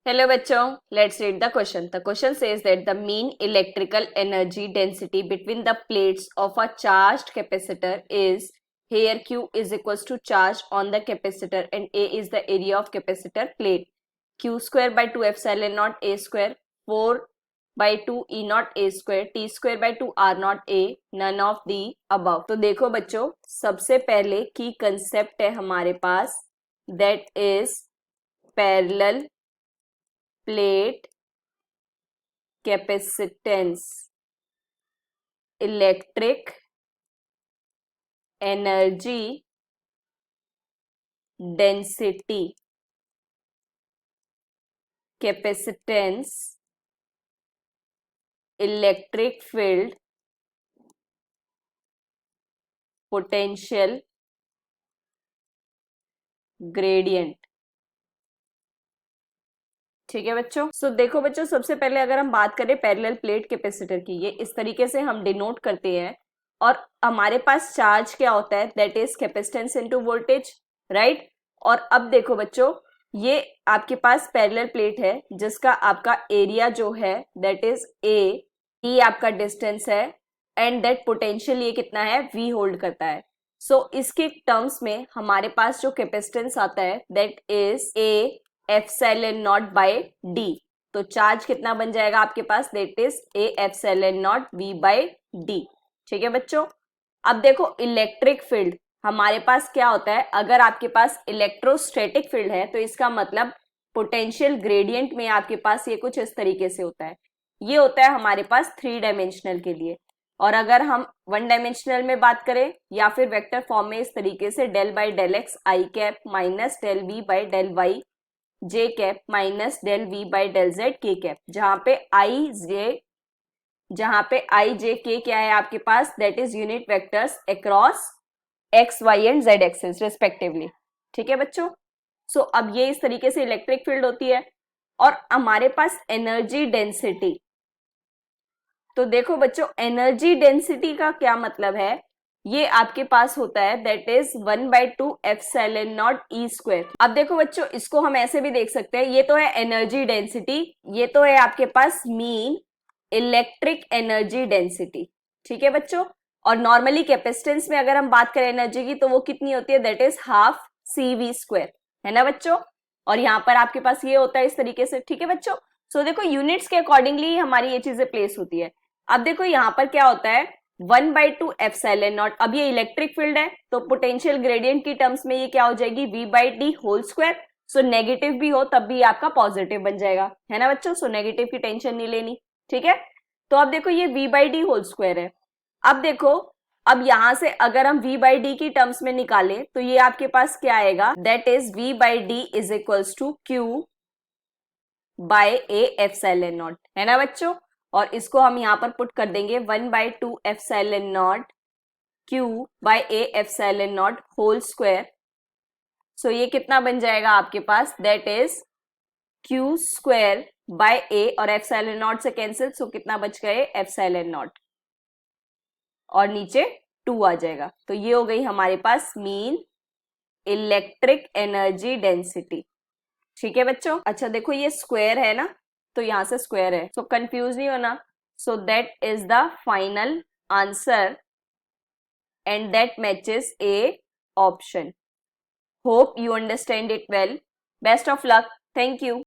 Hello bachcho, let's read the question. The question says that the mean electrical energy density between the plates of a charged capacitor is, here Q is equals to charge on the capacitor and A is the area of capacitor plate. Q square by 2 epsilon naught A square 4 by 2 E naught A square T square by 2 R naught A, none of the above. तो देखो बच्चों, सबसे पहले की concept है हमारे पास, that is parallel plate capacitance, electric energy density, capacitance, electric field, potential gradient. ठीक है बच्चों. सो देखो बच्चों, सबसे पहले अगर हम बात करें पैरेलल प्लेट कैपेसिटर की, ये इस तरीके से हम डिनोट करते हैं और हमारे पास चार्ज क्या होता है, that is capacitance into voltage, right. और अब देखो बच्चों, ये आपके पास पैरेलल प्लेट है जिसका आपका एरिया जो है दैट इज ए, ई आपका डिस्टेंस है एंड दैट पोटेंशियल ये कितना है, वी होल्ड करता है. सो इसके टर्म्स में हमारे पास जो कैपेसिटेंस आता है that is A epsilon naught by D. तो चार्ज कितना बन जाएगा आपके पास, that is A epsilon naught V by D. ठीक है बच्चों. अब देखो इलेक्ट्रिक फील्ड हमारे पास क्या होता है, अगर आपके पास इलेक्ट्रोस्टैटिक फील्ड है तो इसका मतलब पोटेंशियल ग्रेडियंट में आपके पास ये कुछ इस तरीके से होता है. ये होता है हमारे पास 3 डायमेंशनल के लिए. और अगर हम 1 डायमेंशनल में बात करें या फिर वेक्टर फॉर्म में इस तरीके से del by del x i cap minus del V by del y j cap minus del V by del z k cap, जहां पे आई जे के क्या है आपके पास, that is unit vectors across x y and z axis respectively. ठीक है बच्चों. सो अब ये इस तरीके से इलेक्ट्रिक फील्ड होती है. और हमारे पास एनर्जी डेंसिटी, तो देखो बच्चों एनर्जी डेंसिटी का क्या मतलब है, ये आपके पास होता है that is 1/2 epsilon not E square. अब देखो बच्चों, इसको हम ऐसे भी देख सकते हैं, ये तो है एनर्जी डेंसिटी, ये तो है आपके पास मीन इलेक्ट्रिक एनर्जी डेंसिटी. ठीक है बच्चों. और नॉर्मली कैपेसिटेंस में अगर हम बात करें एनर्जी की तो वो कितनी होती है, that is half C V square, है ना बच्चों. और यहाँ पर आपके पास ये होता है इस तरीके से. ठीक है बच्चों. सो देखो यूनिट्स के अकॉर्डिंगली हमारी ये चीजें प्लेस होती है. अब देखो यहाँ पर क्या होता है, 1/2 एप्सिलॉन नॉट. अब ये इलेक्ट्रिक फील्ड है तो पोटेंशियल ग्रेडियंट की टर्म्स में ये क्या हो जाएगी, v by D whole square. So negative भी हो तब भी आपका पॉजिटिव बन जाएगा, है ना बच्चों. सो नेगेटिव की टेंशन नहीं लेनी. ठीक है. तो अब देखो ये v by D whole square है. अब देखो, अब यहां से अगर हम v बाई डी की टर्म्स में निकालें तो ये आपके पास क्या आएगा, that is v by D is equals to Q by A epsilon naught, है ना बच्चों. और इसको हम यहां पर पुट कर देंगे 1/2 epsilon naught q by A epsilon naught whole square. So ये कितना बन जाएगा आपके पास, that is q square by A, और एप्सिलॉन नॉट से कैंसिल, सो कितना बच गए एप्सिलॉन नॉट, और नीचे 2 आ जाएगा. तो ये हो गई हमारे पास मीन इलेक्ट्रिक एनर्जी डेंसिटी. ठीक है बच्चों. अच्छा देखो ये स्क्वायर है ना, तो यहां से स्क्वायर है, सो कंफ्यूज नहीं होना. So that is the final answer and that matches A option. Hope you understand it well. Best of luck. Thank you.